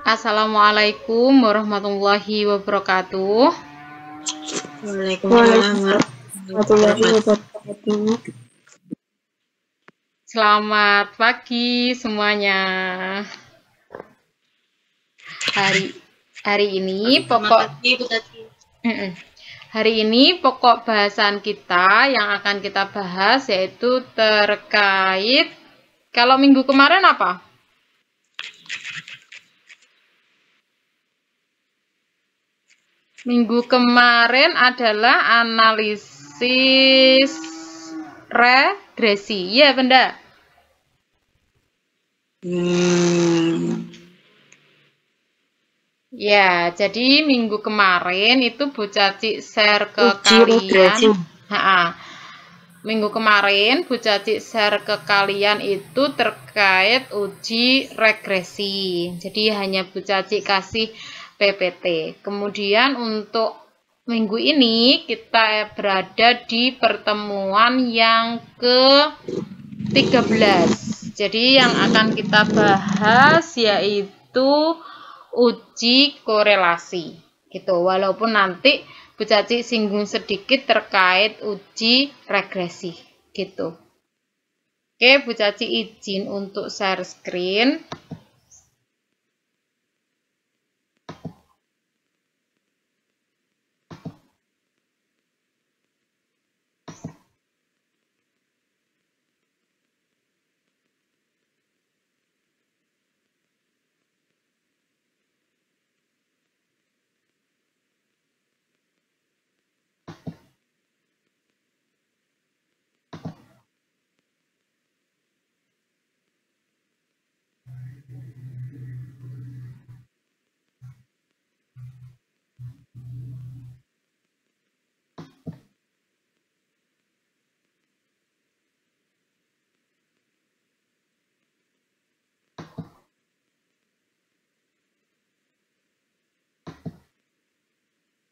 Assalamualaikum warahmatullahi wabarakatuh. Waalaikumsalam warahmatullahi wabarakatuh. Selamat pagi semuanya. Hari ini pokok bahasan kita yang akan kita bahas yaitu terkait, kalau minggu kemarin apa? Minggu kemarin adalah analisis regresi. Iya, Benda? Ya, jadi minggu kemarin itu Bu Caci share ke kalian. Minggu kemarin Bu Caci share ke kalian itu terkait uji regresi. Jadi hanya Bu Caci kasih PPT. Kemudian untuk minggu ini kita berada di pertemuan yang ke-13. Jadi yang akan kita bahas yaitu uji korelasi. Gitu. Walaupun nanti Bu Caci singgung sedikit terkait uji regresi. Gitu. Oke, Bu Caci izin untuk share screen.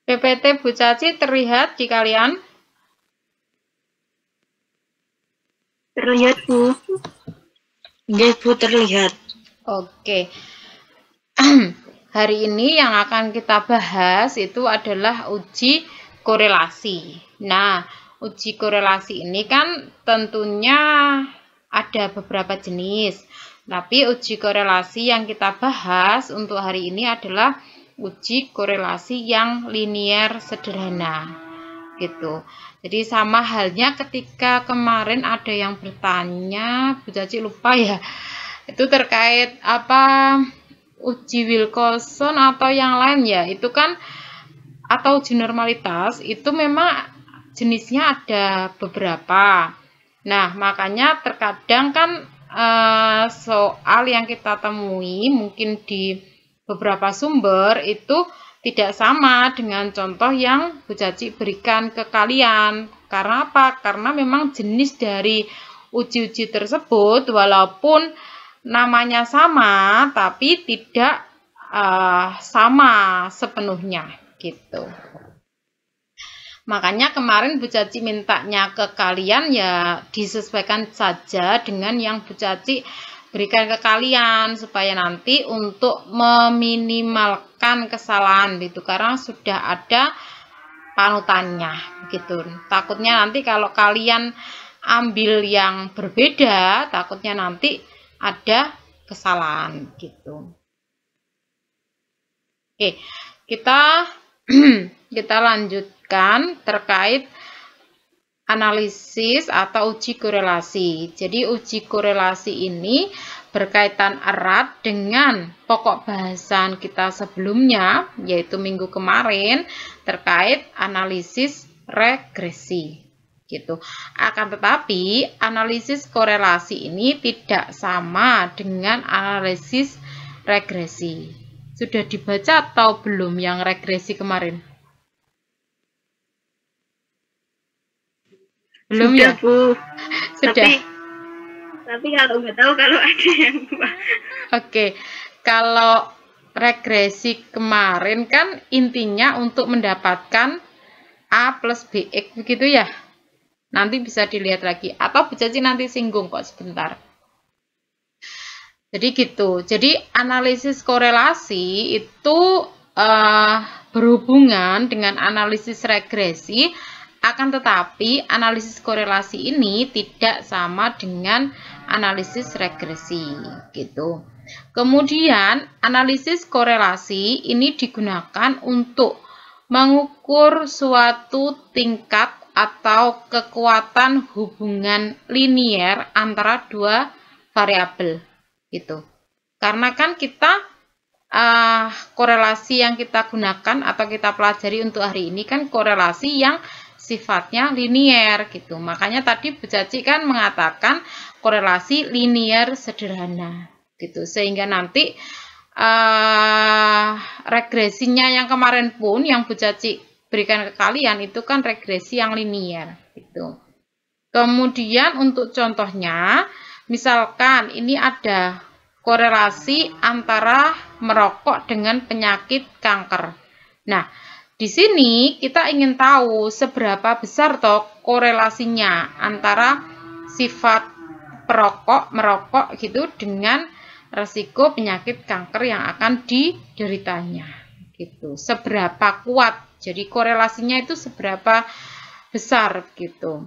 PPT Bu Caci terlihat di kalian? Terlihat, Bu. Nggih, Bu, terlihat. Oke. Hari ini yang akan kita bahas itu adalah uji korelasi. Nah, uji korelasi ini kan tentunya ada beberapa jenis. Tapi uji korelasi yang kita bahas untuk hari ini adalah uji korelasi yang linier sederhana. Gitu. Jadi sama halnya ketika kemarin ada yang bertanya, Bu Caci lupa ya, itu terkait apa, uji Wilcoxon atau yang lain ya, itu kan, atau uji normalitas, itu memang jenisnya ada beberapa. Nah, makanya terkadang kan soal yang kita temui mungkin di beberapa sumber itu tidak sama dengan contoh yang Bu Caci berikan ke kalian. Karena apa? Karena memang jenis dari uji-uji tersebut walaupun namanya sama tapi tidak sama sepenuhnya gitu. Makanya kemarin Bu Caci mintanya ke kalian ya disesuaikan saja dengan yang Bu Caci berikan ke kalian supaya nanti untuk meminimalkan kesalahan gitu, karena sudah ada panutannya gitu. Takutnya nanti kalau kalian ambil yang berbeda, takutnya nanti ada kesalahan gitu. Oke, kita lanjutkan terkait analisis atau uji korelasi. Jadi uji korelasi ini berkaitan erat dengan pokok bahasan kita sebelumnya, yaitu minggu kemarin terkait analisis regresi. Gitu. Akan tetapi analisis korelasi ini tidak sama dengan analisis regresi. Sudah dibaca atau belum yang regresi kemarin? Belum sudah, ya? Bu. Sudah. Tapi kalau nggak tahu kalau ada yang Oke, kalau regresi kemarin kan intinya untuk mendapatkan A plus BX begitu ya? Nanti bisa dilihat lagi. Atau Bu Caci nanti singgung kok sebentar. Jadi gitu. Jadi analisis korelasi itu berhubungan dengan analisis regresi, akan tetapi analisis korelasi ini tidak sama dengan analisis regresi gitu. Kemudian analisis korelasi ini digunakan untuk mengukur suatu tingkat atau kekuatan hubungan linier antara dua variabel gitu. Karena kan kita korelasi yang kita gunakan atau kita pelajari untuk hari ini kan korelasi yang sifatnya linier gitu. Makanya tadi Bu Caci kan mengatakan korelasi linier sederhana gitu. Sehingga nanti regresinya yang kemarin pun yang Bu Caci berikan ke kalian itu kan regresi yang linier gitu. Kemudian untuk contohnya, misalkan ini ada korelasi antara merokok dengan penyakit kanker. Nah, di sini kita ingin tahu seberapa besar toh korelasinya antara sifat merokok gitu dengan resiko penyakit kanker yang akan dideritanya gitu. Seberapa kuat. Jadi korelasinya itu seberapa besar gitu.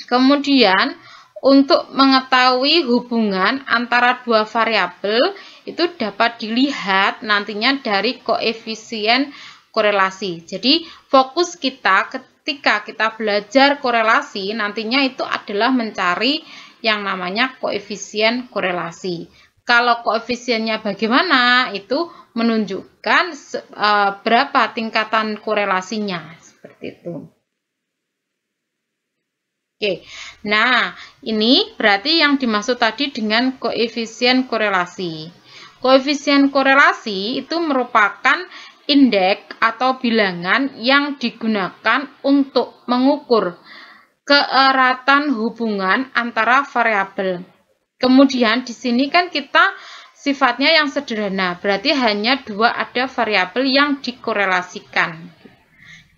Kemudian untuk mengetahui hubungan antara dua variabel itu dapat dilihat nantinya dari koefisien korelasi. Jadi fokus kita ketika kita belajar korelasi nantinya itu adalah mencari yang namanya koefisien korelasi. Kalau koefisiennya bagaimana itu menunjukkan berapa tingkatan korelasinya seperti itu. Oke, nah ini berarti yang dimaksud tadi dengan koefisien korelasi. Koefisien korelasi itu merupakan indeks atau bilangan yang digunakan untuk mengukur keeratan hubungan antara variabel. Kemudian di sini kan kita sifatnya yang sederhana, berarti hanya ada variabel yang dikorelasikan.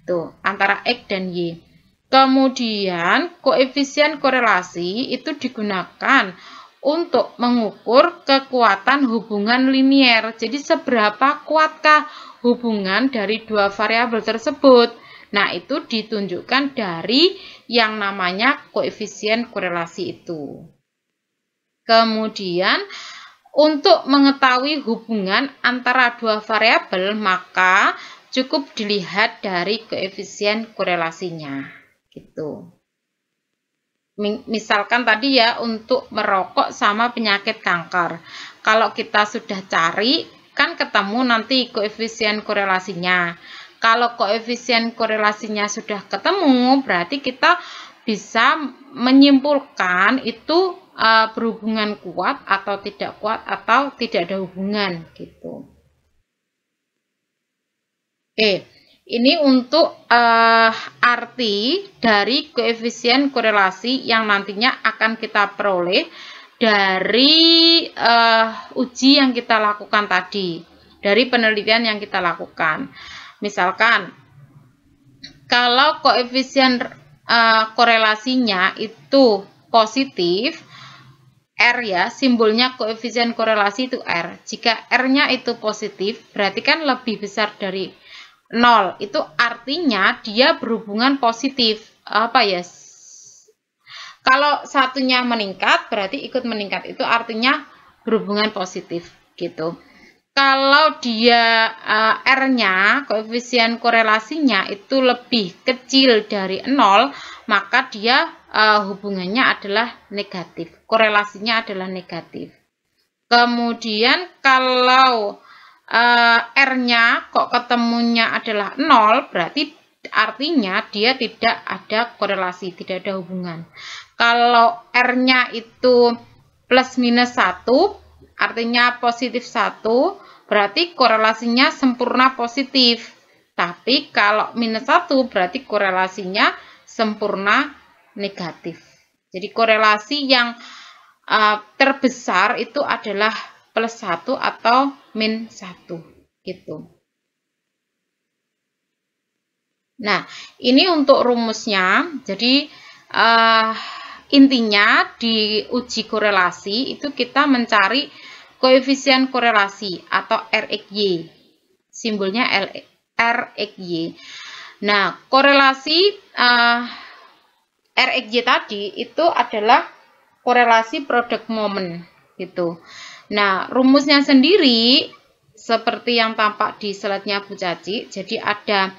Tuh, antara X dan Y. Kemudian, koefisien korelasi itu digunakan untuk mengukur kekuatan hubungan linier. Jadi, seberapa kuatkah hubungan dari dua variabel tersebut? Nah, itu ditunjukkan dari yang namanya koefisien korelasi itu. Kemudian, untuk mengetahui hubungan antara dua variabel, maka cukup dilihat dari koefisien korelasinya. Gitu. Misalkan tadi ya untuk merokok sama penyakit kanker. Kalau kita sudah cari kan ketemu nanti koefisien korelasinya. Kalau koefisien korelasinya sudah ketemu berarti kita bisa menyimpulkan itu berhubungan kuat atau tidak ada hubungan gitu. Oke. Ini untuk arti dari koefisien korelasi yang nantinya akan kita peroleh dari uji yang kita lakukan tadi, dari penelitian yang kita lakukan. Misalkan, kalau koefisien korelasinya itu positif, R ya, simbolnya koefisien korelasi itu R. Jika R-nya itu positif, berarti kan lebih besar dari 0, itu artinya dia berhubungan positif. Apa ya? Kalau satunya meningkat, berarti ikut meningkat. Itu artinya berhubungan positif gitu. Kalau dia R-nya, koefisien korelasinya itu lebih kecil dari 0, maka dia hubungannya adalah negatif. Korelasinya adalah negatif. Kemudian kalau R-nya kok ketemunya adalah 0, berarti artinya dia tidak ada korelasi, tidak ada hubungan. Kalau R-nya itu plus minus 1, artinya positif 1, berarti korelasinya sempurna positif. Tapi kalau minus 1, berarti korelasinya sempurna negatif. Jadi korelasi yang terbesar itu adalah plus 1 atau min 1 gitu. Nah, ini untuk rumusnya. Jadi intinya di uji korelasi itu kita mencari koefisien korelasi atau Rxy. Simbolnya Rxy. Nah, korelasi Rxy tadi itu adalah korelasi produk momen gitu. Nah, rumusnya sendiri seperti yang tampak di slide-nya Bu Caci. Jadi ada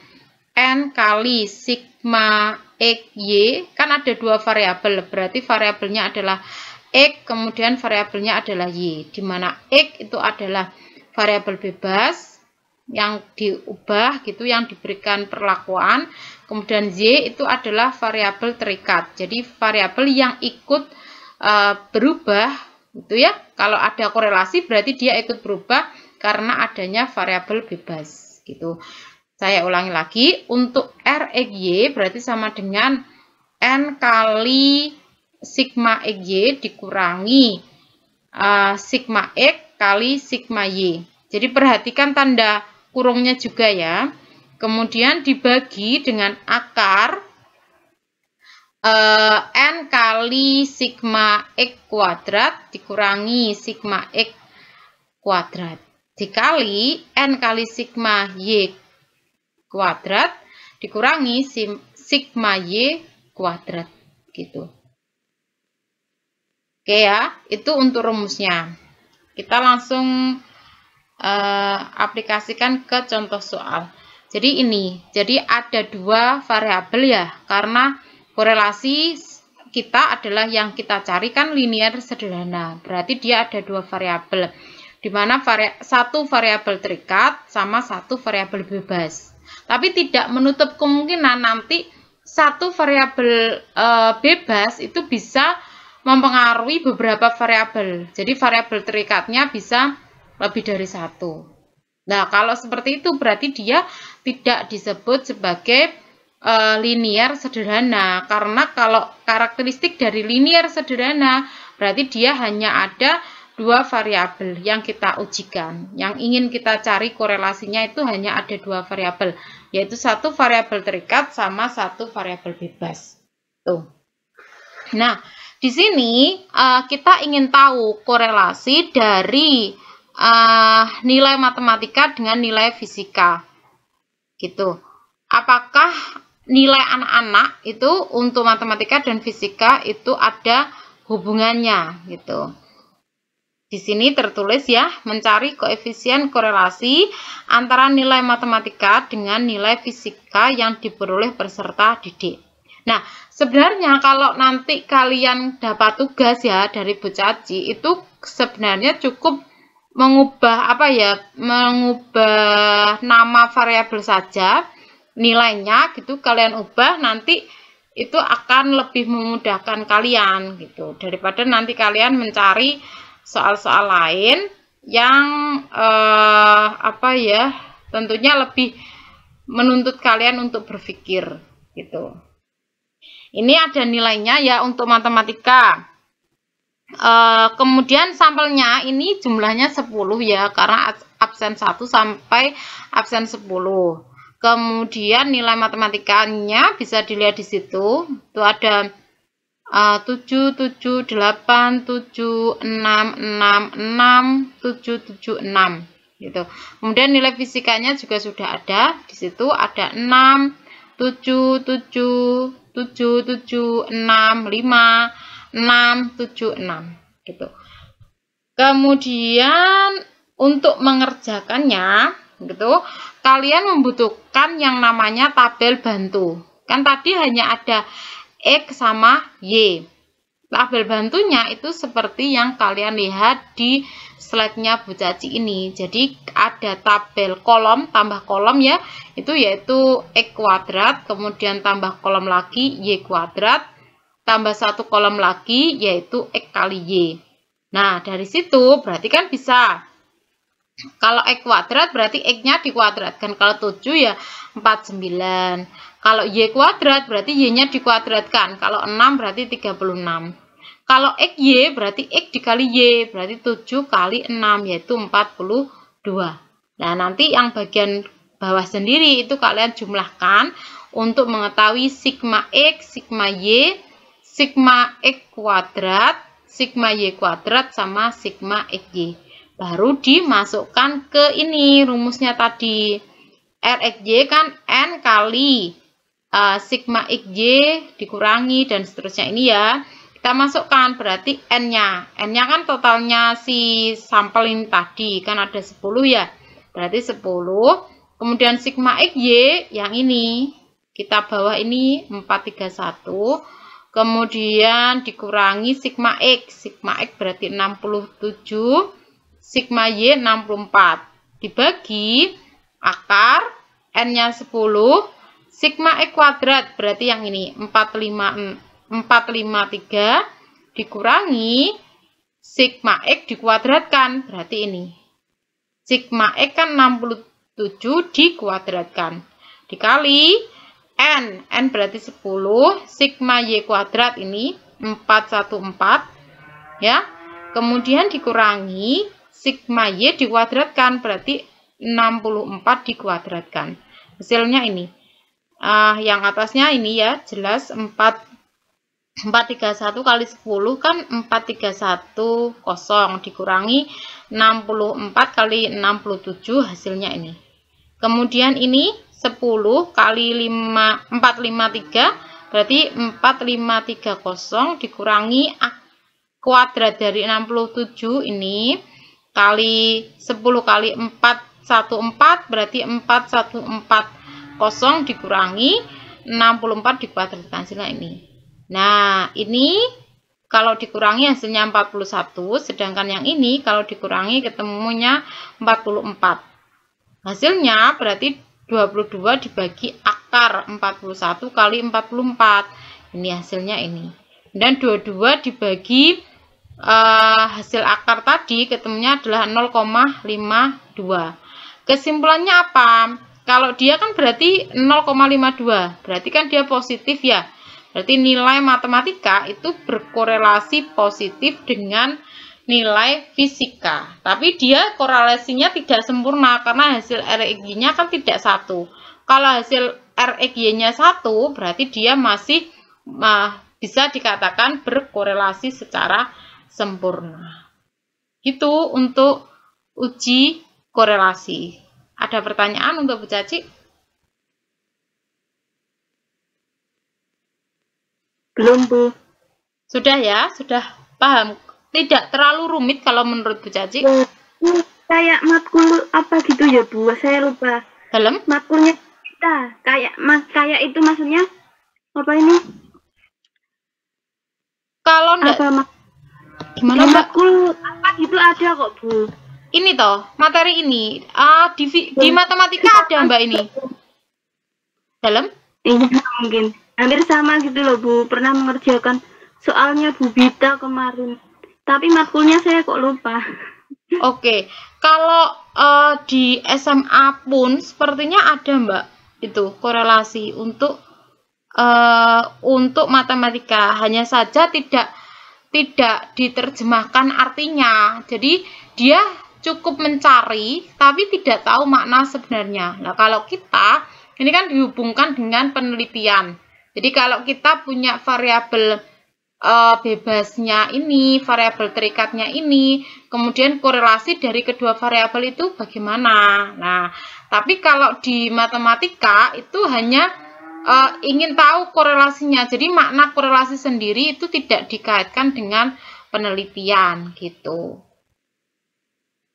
N kali sigma XY, kan ada dua variabel, berarti variabelnya adalah X, kemudian variabelnya adalah Y, di mana X itu adalah variabel bebas yang diubah gitu, yang diberikan perlakuan, kemudian Y itu adalah variabel terikat, jadi variabel yang ikut berubah gitu ya. Kalau ada korelasi berarti dia ikut berubah karena adanya variabel bebas gitu. Saya ulangi lagi, untuk Rxy berarti sama dengan N kali sigma XY dikurangi sigma X kali sigma Y. Jadi perhatikan tanda kurungnya juga ya. Kemudian dibagi dengan akar N kali sigma X kuadrat dikurangi sigma X kuadrat dikali N kali sigma Y kuadrat dikurangi sigma Y kuadrat gitu. Oke ya, itu untuk rumusnya. Kita langsung aplikasikan ke contoh soal. Jadi ini, jadi ada dua variabel ya, karena korelasi kita adalah yang kita cari kan linear sederhana. Berarti dia ada dua variabel, di mana satu variabel terikat sama satu variabel bebas. Tapi tidak menutup kemungkinan nanti satu variabel bebas itu bisa mempengaruhi beberapa variabel. Jadi variabel terikatnya bisa lebih dari satu. Nah, kalau seperti itu berarti dia tidak disebut sebagai linear sederhana. Karena kalau karakteristik dari linear sederhana berarti dia hanya ada dua variabel yang kita ujikan. Yang ingin kita cari korelasinya itu hanya ada dua variabel, yaitu satu variabel terikat sama satu variabel bebas. Tuh. Nah, di sini kita ingin tahu korelasi dari nilai matematika dengan nilai fisika. Gitu. Apakah nilai anak-anak itu untuk matematika dan fisika itu ada hubungannya gitu. Di sini tertulis ya, mencari koefisien korelasi antara nilai matematika dengan nilai fisika yang diperoleh peserta didik. Nah, sebenarnya kalau nanti kalian dapat tugas ya dari Bu Caci, itu sebenarnya cukup mengubah mengubah nama variabel saja, nilainya gitu kalian ubah, nanti itu akan lebih memudahkan kalian gitu daripada nanti kalian mencari soal-soal lain yang tentunya lebih menuntut kalian untuk berpikir gitu. Ini ada nilainya ya untuk matematika. Kemudian sampelnya ini jumlahnya 10 ya, karena absen 1 sampai absen 10. Kemudian nilai matematikanya bisa dilihat di situ. Itu ada 7, 7, 8, 7, 6, 6, 6, 7, 7, 6 gitu. Kemudian nilai fisikanya juga sudah ada. Di situ ada 6, 7, 7, 7, 7, 6, 5, 6, 7, 6 gitu. Kemudian untuk mengerjakannya gitu, kalian membutuhkan yang namanya tabel bantu. Kan tadi hanya ada X sama Y. Tabel bantunya itu seperti yang kalian lihat di slide-nya Bu Caci ini. Jadi ada tabel kolom tambah kolom ya, itu yaitu X kuadrat, kemudian tambah kolom lagi Y kuadrat, tambah satu kolom lagi yaitu X kali Y. Nah, dari situ berarti kan bisa, kalau X kuadrat berarti X-nya dikuadratkan. Kalau 7 ya 49. Kalau Y kuadrat berarti Y-nya dikuadratkan. Kalau 6 berarti 36. Kalau XY berarti X dikali Y berarti 7 kali 6 yaitu 42. Nah, nanti yang bagian bawah sendiri itu kalian jumlahkan untuk mengetahui sigma X, sigma Y, sigma X kuadrat, sigma Y kuadrat, sama sigma XY. Baru dimasukkan ke ini rumusnya tadi. RXY kan N kali sigma XY dikurangi dan seterusnya ini ya. Kita masukkan berarti N-nya. N-nya kan totalnya si sampel ini tadi. Kan ada 10 ya. Berarti 10. Kemudian sigma XY yang ini. Kita bawah ini 431. Kemudian dikurangi sigma X. Sigma X berarti 67. Sigma Y 64. Dibagi akar. N-nya 10. Sigma X kuadrat berarti yang ini 453 dikurangi sigma X dikuadratkan berarti ini. Sigma X kan 67 dikuadratkan. Dikali N. N berarti 10. Sigma Y kuadrat ini 414. Ya. Kemudian dikurangi sigma Y dikuadratkan berarti 64 dikuadratkan. Hasilnya ini. Yang atasnya ini ya jelas 431 kali 10 kan 4310 dikurangi 64 kali 67 hasilnya ini. Kemudian ini 10 kali 453 berarti 4530 dikurangi kuadrat dari 67 ini kali 10 kali 414 berarti 4140 dikurangi 64 dikuadratkan hasilnya ini. Nah, ini kalau dikurangi hasilnya 41, sedangkan yang ini kalau dikurangi ketemunya 44. Hasilnya berarti 22 dibagi akar 41 kali 44. Ini hasilnya ini. Dan 22 dibagi hasil akar tadi ketemunya adalah 0,52. Kesimpulannya apa? Kalau dia kan berarti 0,52, berarti kan dia positif ya. Berarti nilai matematika itu berkorelasi positif dengan nilai fisika. Tapi dia korelasinya tidak sempurna karena hasil RXY-nya kan tidak satu. Kalau hasil RXY-nya satu, berarti dia masih bisa dikatakan berkorelasi secara sempurna. Itu untuk uji korelasi. Ada pertanyaan untuk Bu Caci? Belum, Bu. Sudah ya? Sudah paham? Tidak terlalu rumit kalau menurut Bu Caci? Kayak matkul apa gitu ya, Bu? Saya lupa. Dalam? Matkulnya kita. Kayak itu maksudnya apa ini? Kalau enggak gimana, Mbak? Matkul apa gitu ada kok, Bu. Ini toh, materi ini di matematika ada Mbak ini. Dalam? Iya, mungkin. Hampir sama gitu loh, Bu. Pernah mengerjakan soalnya Bu Bita kemarin. Tapi matkulnya saya kok lupa. Oke. Kalau di SMA pun sepertinya ada Mbak itu korelasi untuk matematika. Hanya saja tidak diterjemahkan artinya. Jadi dia cukup mencari tapi tidak tahu makna sebenarnya. Nah, kalau kita ini kan dihubungkan dengan penelitian. Jadi kalau kita punya variabel bebasnya ini, variabel terikatnya ini, kemudian korelasi dari kedua variabel itu bagaimana. Nah, tapi kalau di matematika itu hanya ingin tahu korelasinya. Jadi makna korelasi sendiri itu tidak dikaitkan dengan penelitian gitu.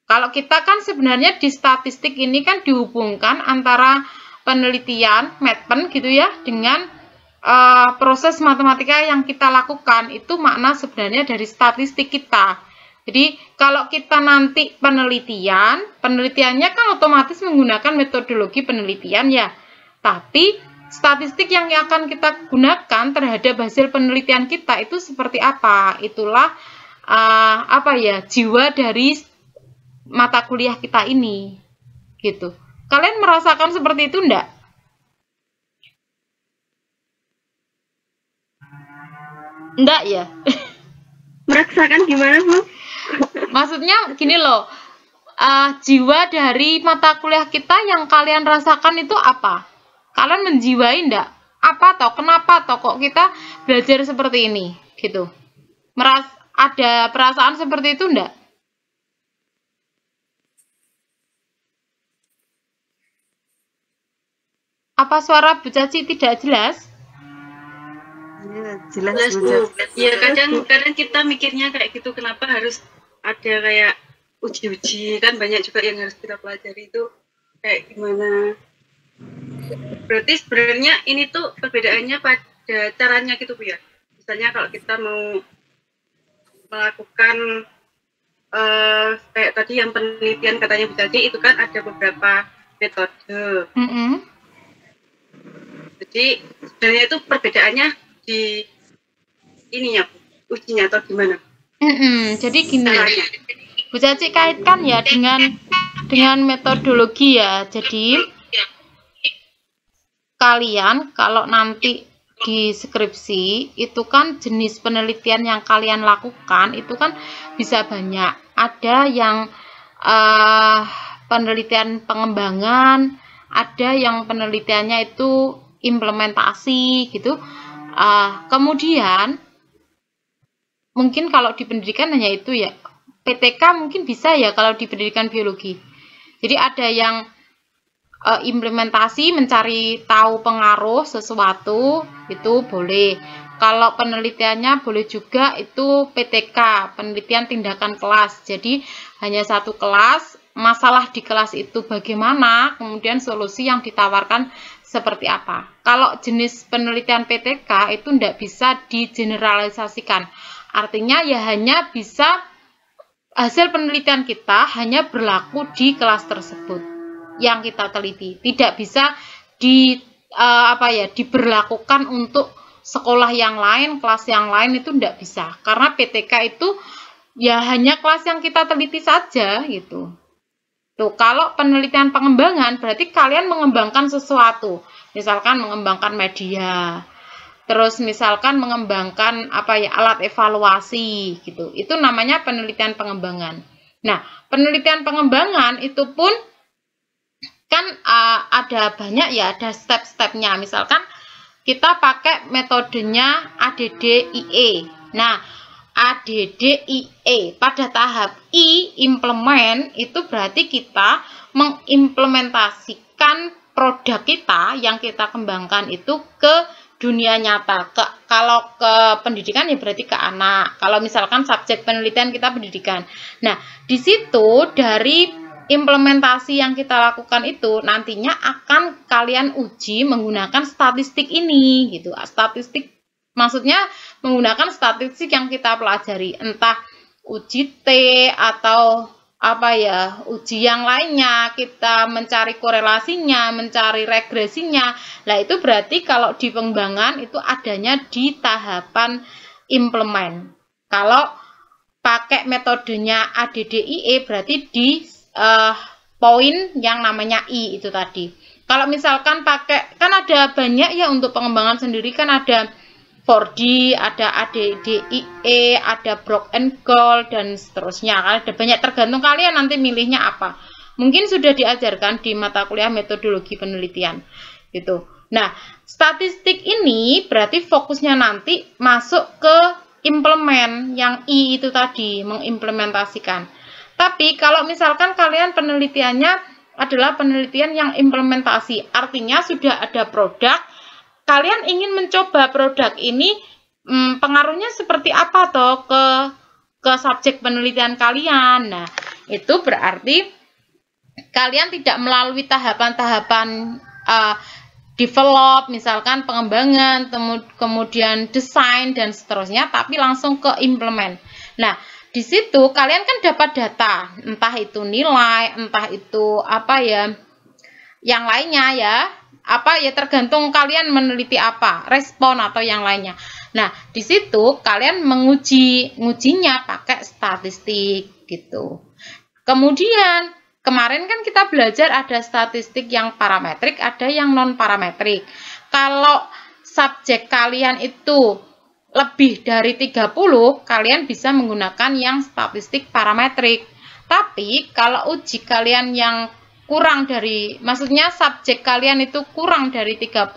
Kalau kita kan sebenarnya di statistik ini kan dihubungkan antara penelitian, medpen gitu ya, dengan proses matematika yang kita lakukan. Itu makna sebenarnya dari statistik kita. Jadi kalau kita nanti penelitiannya kan otomatis menggunakan metodologi penelitian ya. Tapi statistik yang akan kita gunakan terhadap hasil penelitian kita itu seperti apa? Itulah jiwa dari mata kuliah kita ini. Gitu. Kalian merasakan seperti itu enggak? Enggak ya? Merasakan gimana, Bu? Maksudnya gini loh, jiwa dari mata kuliah kita yang kalian rasakan itu apa? Kalian menjiwai enggak? apa toh, kenapa toh kok kita belajar seperti ini gitu. Ada perasaan seperti itu enggak? Apa suara Bu Caci tidak jelas? Ya, jelas Bu. Ya kadang kita mikirnya kayak gitu, kenapa harus ada kayak uji-uji, kan banyak juga yang harus kita pelajari itu kayak gimana. Berarti sebenarnya ini tuh perbedaannya pada caranya gitu Bu ya. Misalnya kalau kita mau melakukan kayak tadi yang penelitian katanya Bu Caci itu kan ada beberapa metode. Jadi sebenarnya itu perbedaannya di ininya Bu, ujinya atau gimana? Jadi gini, Bu Caci kaitkan ya dengan metodologi ya. Jadi kalian kalau nanti di skripsi itu kan jenis penelitian yang kalian lakukan itu kan bisa banyak. Ada yang penelitian pengembangan, ada yang penelitiannya itu implementasi gitu. Kemudian mungkin kalau di pendidikan hanya itu ya, PTK mungkin bisa ya kalau di pendidikan biologi. Jadi ada yang implementasi, mencari tahu pengaruh sesuatu, itu boleh. Kalau penelitiannya boleh juga itu PTK, penelitian tindakan kelas. Jadi hanya satu kelas, masalah di kelas itu bagaimana, kemudian solusi yang ditawarkan seperti apa. Kalau jenis penelitian PTK itu tidak bisa digeneralisasikan. Artinya ya hanya bisa hasil penelitian kita hanya berlaku di kelas tersebut yang kita teliti, tidak bisa diberlakukan untuk sekolah yang lain, kelas yang lain itu tidak bisa, karena PTK itu ya hanya kelas yang kita teliti saja gitu. Tuh, kalau penelitian pengembangan berarti kalian mengembangkan sesuatu, misalkan mengembangkan media, terus misalkan mengembangkan alat evaluasi gitu, itu namanya penelitian pengembangan. Nah, penelitian pengembangan itu pun kan ada banyak ya, ada step-stepnya. Misalkan kita pakai metodenya ADDIE. Nah, ADDIE pada tahap I, implement, itu berarti kita mengimplementasikan produk kita yang kita kembangkan itu ke dunia nyata. Kalau ke pendidikan ya berarti ke anak. Kalau misalkan subjek penelitian kita pendidikan. Nah, di situ dari implementasi yang kita lakukan itu nantinya akan kalian uji menggunakan statistik ini gitu. Statistik maksudnya menggunakan statistik yang kita pelajari, entah uji T atau uji yang lainnya, kita mencari korelasinya, mencari regresinya. Nah, itu berarti kalau di pengembangan itu adanya di tahapan implement. Kalau pakai metodenya ADDIE berarti di poin yang namanya I itu tadi. Kalau misalkan pakai, kan ada banyak ya untuk pengembangan sendiri, kan ada 4D, ada ADDIE, ada Brock and Gold, dan seterusnya. Ada banyak, tergantung kalian nanti milihnya apa. Mungkin sudah diajarkan di mata kuliah metodologi penelitian gitu. Nah, statistik ini berarti fokusnya nanti masuk ke implement yang I itu tadi, mengimplementasikan. Tapi kalau misalkan kalian penelitiannya adalah penelitian yang implementasi, artinya sudah ada produk, kalian ingin mencoba produk ini, pengaruhnya seperti apa toh ke subjek penelitian kalian. Nah, itu berarti kalian tidak melalui tahapan-tahapan develop, misalkan pengembangan, kemudian desain dan seterusnya, tapi langsung ke implement. Nah, di situ kalian kan dapat data, entah itu nilai, entah itu yang lainnya ya, tergantung kalian meneliti apa, respon atau yang lainnya. Nah, di situ kalian ngujinya pakai statistik gitu. Kemudian kemarin kan kita belajar ada statistik yang parametrik, ada yang non parametrik. Kalau subjek kalian itu lebih dari 30, kalian bisa menggunakan yang statistik parametrik. Tapi kalau uji kalian yang kurang dari, maksudnya subjek kalian itu kurang dari 30,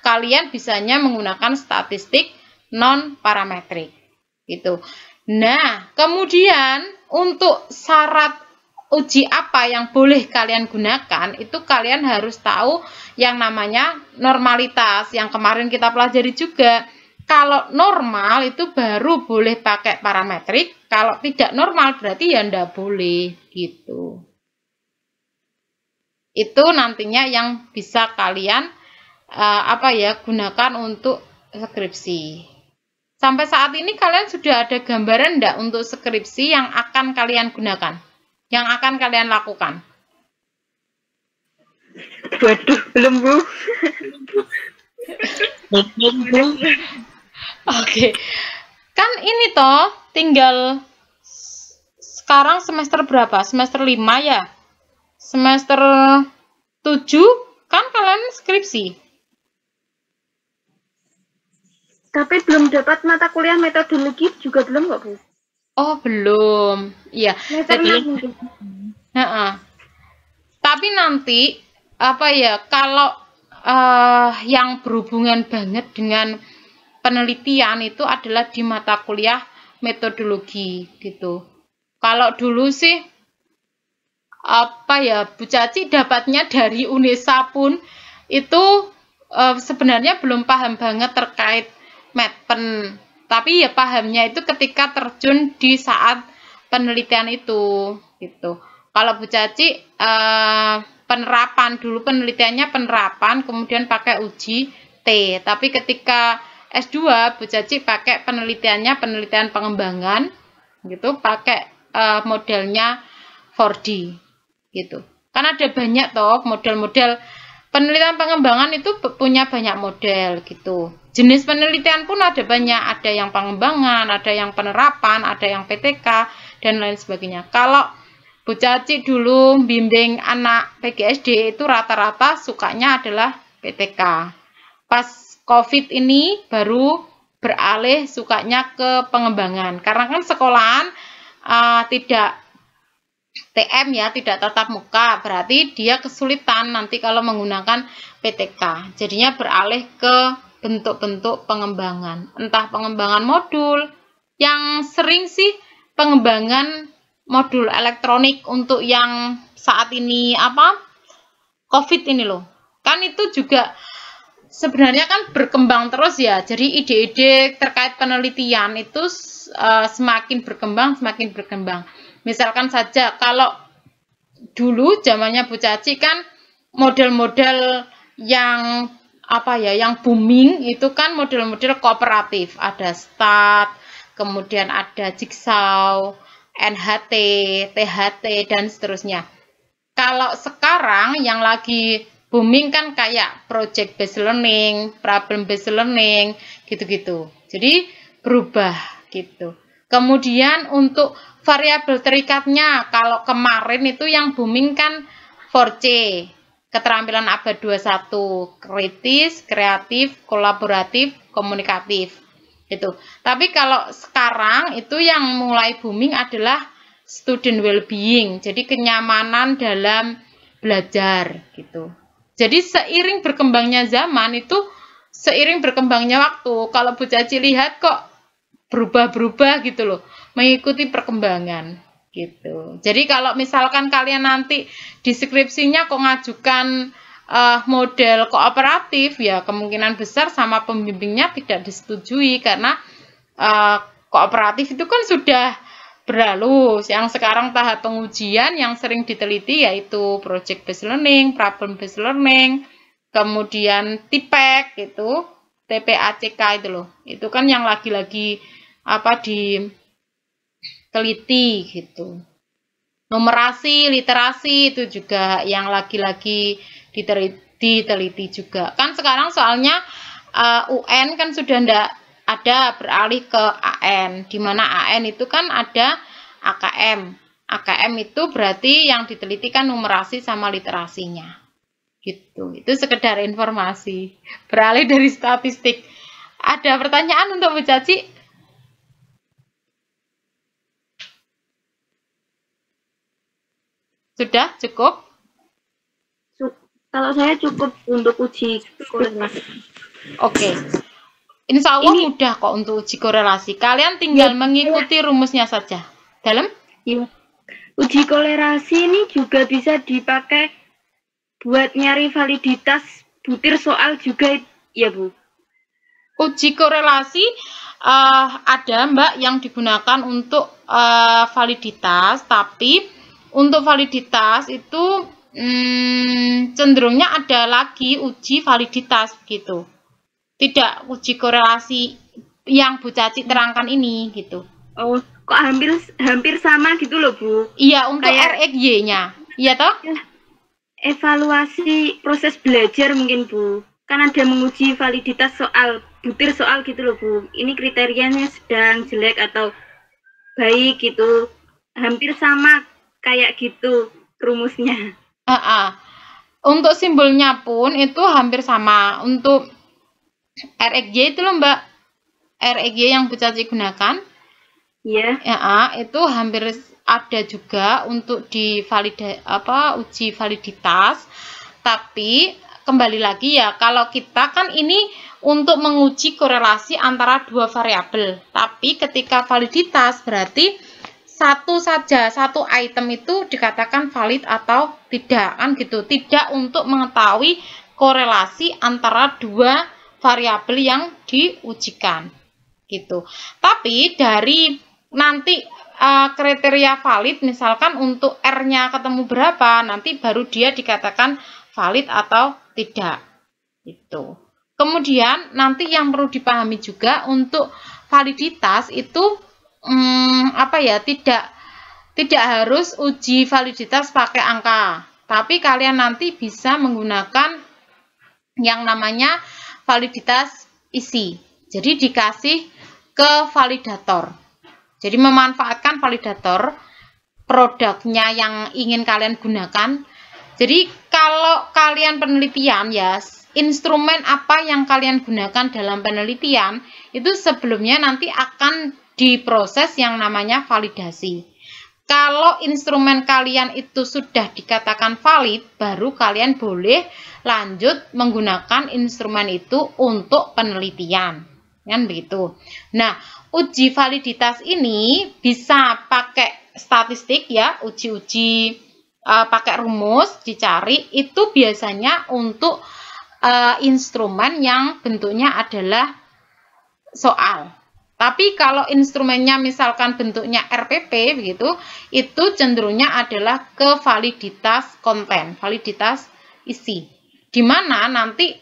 kalian bisanya menggunakan statistik non parametrik gitu. Nah, kemudian untuk syarat uji apa yang boleh kalian gunakan, itu kalian harus tahu yang namanya normalitas yang kemarin kita pelajari juga. Kalau normal itu baru boleh pakai parametrik, kalau tidak normal berarti ya ndak boleh gitu. Itu nantinya yang bisa kalian gunakan untuk skripsi. Sampai saat ini kalian sudah ada gambaran enggak untuk skripsi yang akan kalian gunakan? Yang akan kalian lakukan? Waduh, belum Bu. Oke. Kan ini toh tinggal sekarang semester berapa? Semester 5 ya? Semester 7 kan kalian skripsi. Tapi belum dapat mata kuliah metodologi juga belum kok Bu. Oh, belum. Iya. Jadi mungkin. Tapi nanti kalau yang berhubungan banget dengan penelitian itu adalah di mata kuliah metodologi gitu. Kalau dulu sih Bu Caci dapatnya dari UNESA pun itu sebenarnya belum paham banget terkait medpen. Tapi ya pahamnya itu ketika terjun di saat penelitian itu gitu. Kalau Bu Caci penerapan dulu, penelitiannya penerapan, kemudian pakai uji T. Tapi ketika S2 Bu Caci pakai penelitiannya penelitian pengembangan gitu, pakai modelnya 4D gitu. Kan ada banyak toh model-model penelitian pengembangan itu punya banyak model gitu. Jenis penelitian pun ada banyak, ada yang pengembangan, ada yang penerapan, ada yang PTK, dan lain sebagainya. Kalau Bu Caci dulu bimbing anak PGSD itu rata-rata sukanya adalah PTK. Pas COVID ini baru beralih sukanya ke pengembangan. Karena kan sekolahan tidak TM ya, tidak tatap muka, berarti dia kesulitan nanti kalau menggunakan PTK. Jadinya beralih ke bentuk-bentuk pengembangan. Entah pengembangan modul, yang sering sih pengembangan modul elektronik untuk yang saat ini COVID ini loh. Kan itu juga sebenarnya kan berkembang terus ya. Jadi ide-ide terkait penelitian itu semakin berkembang. Misalkan saja kalau dulu zamannya Bu Caci kan model-model yang yang booming itu kan model-model kooperatif, ada STAT, kemudian ada Jigsaw, NHT, THT dan seterusnya. Kalau sekarang yang lagi booming kan kayak project based learning, problem based learning, gitu-gitu. Jadi berubah gitu. Kemudian untuk variabel terikatnya, kalau kemarin itu yang booming kan 4C, keterampilan abad 21, kritis, kreatif, kolaboratif, komunikatif. Gitu. Tapi kalau sekarang itu yang mulai booming adalah student well-being, jadi kenyamanan dalam belajar gitu. Jadi seiring berkembangnya zaman itu, seiring berkembangnya waktu, kalau Bu Caci lihat kok berubah-berubah gitu loh, mengikuti perkembangan gitu. Jadi kalau misalkan kalian nanti di skripsinya kok ngajukan model kooperatif, ya kemungkinan besar sama pembimbingnya tidak disetujui karena kooperatif itu kan sudah berlalu. Yang sekarang tahap pengujian yang sering diteliti yaitu project based learning, problem based learning, kemudian TPACK itu, TPACK itu loh. Itu kan yang lagi-lagi diteliti gitu. Numerasi, literasi itu juga yang lagi-lagi diteliti juga. Kan sekarang soalnya UN kan sudah ndak ada, beralih ke AN, di mana AN itu kan ada AKM. AKM itu berarti yang diteliti kan numerasi sama literasinya. Gitu. Itu sekedar informasi. Beralih dari statistik. Ada pertanyaan untuk Bu Caci? Sudah cukup? Kalau saya cukup untuk uji korelasi. Oke. Insya Allah Ini- mudah kok untuk uji korelasi. Kalian tinggal Ya, mengikuti rumusnya saja. Dalam? Iya. Uji korelasi ini juga bisa dipakai buat nyari validitas butir soal juga ya Bu. Uji korelasi ada Mbak yang digunakan untuk validitas, tapi untuk validitas itu cenderungnya ada lagi uji validitas begitu. Tidak uji korelasi yang Bu Caci terangkan ini gitu. Oh, kok hampir sama gitu loh Bu. Iya, untuk Kayak- RxY-nya. Iya toh? Evaluasi proses belajar mungkin Bu. Kan ada menguji validitas soal, butir soal gitu loh Bu. Ini kriterianya sedang, jelek atau baik gitu. Hampir sama kayak gitu rumusnya. Untuk simbolnya pun itu hampir sama. Untuk RxY itu loh Mbak. RxY yang Bu Caci gunakan. Iya. Ya, itu hampir ada juga untuk uji validitas. Tapi kembali lagi ya, kalau kita kan ini untuk menguji korelasi antara dua variabel. Tapi ketika validitas berarti satu item itu dikatakan valid atau tidak kan gitu. Tidak untuk mengetahui korelasi antara dua variabel yang diujikan gitu. Tapi dari nanti kriteria valid misalkan untuk R-nya ketemu berapa, nanti baru dia dikatakan valid atau tidak gitu. Kemudian nanti yang perlu dipahami juga untuk validitas itu tidak harus uji validitas pakai angka, tapi kalian nanti bisa menggunakan yang namanya validitas isi. Jadi dikasih ke validator. Jadi memanfaatkan validator produknya yang ingin kalian gunakan. Jadi kalau kalian penelitian ya, instrumen apa yang kalian gunakan dalam penelitian itu sebelumnya nanti akan diproses yang namanya validasi. Kalau instrumen kalian itu sudah dikatakan valid, baru kalian boleh lanjut menggunakan instrumen itu untuk penelitian. Kan begitu. Nah, uji validitas ini bisa pakai statistik ya, uji-uji pakai rumus dicari, itu biasanya untuk instrumen yang bentuknya adalah soal. Tapi kalau instrumennya misalkan bentuknya RPP begitu, itu cenderungnya adalah ke validitas konten, validitas isi. Di mana nanti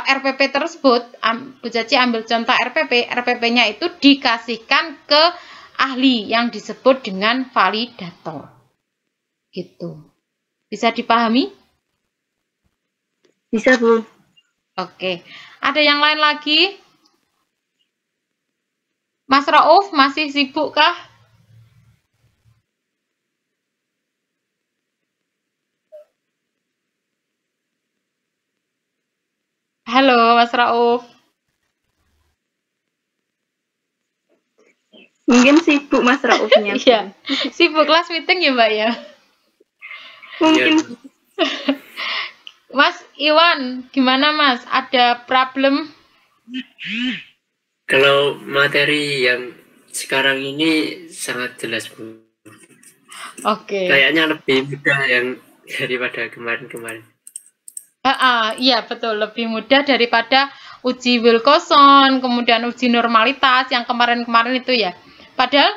RPP tersebut, Bu Caci ambil contoh RPP-nya itu dikasihkan ke ahli yang disebut dengan validator. Gitu. Bisa dipahami? Bisa Bu. Oke. Ada yang lain lagi? Mas Rauf masih sibuk kah? Halo Mas Rauf. Mungkin sibuk Mas Raufnya. Iya. Sibuk kelas meeting ya Mbak ya? Mungkin. Mas Iwan, gimana Mas? Ada problem? Kalau materi yang sekarang ini sangat jelas Bu. Oke. Kayaknya lebih mudah yang daripada kemarin-kemarin. Iya betul, lebih mudah daripada uji Wilcoxon, kemudian uji normalitas yang kemarin-kemarin itu ya. Padahal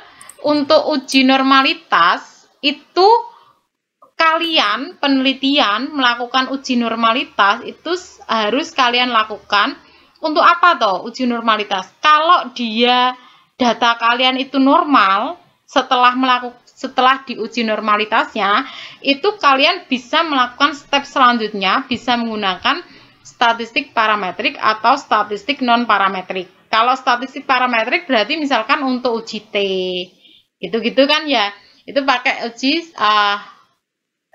untuk uji normalitas itu kalian penelitian melakukan uji normalitas itu harus kalian lakukan. Untuk apa toh uji normalitas? Kalau dia data kalian itu normal, setelah diuji normalitasnya, itu kalian bisa melakukan step selanjutnya, bisa menggunakan statistik parametrik atau statistik non parametrik. Kalau statistik parametrik berarti misalkan untuk uji T, gitu-gitu kan ya, itu pakai uji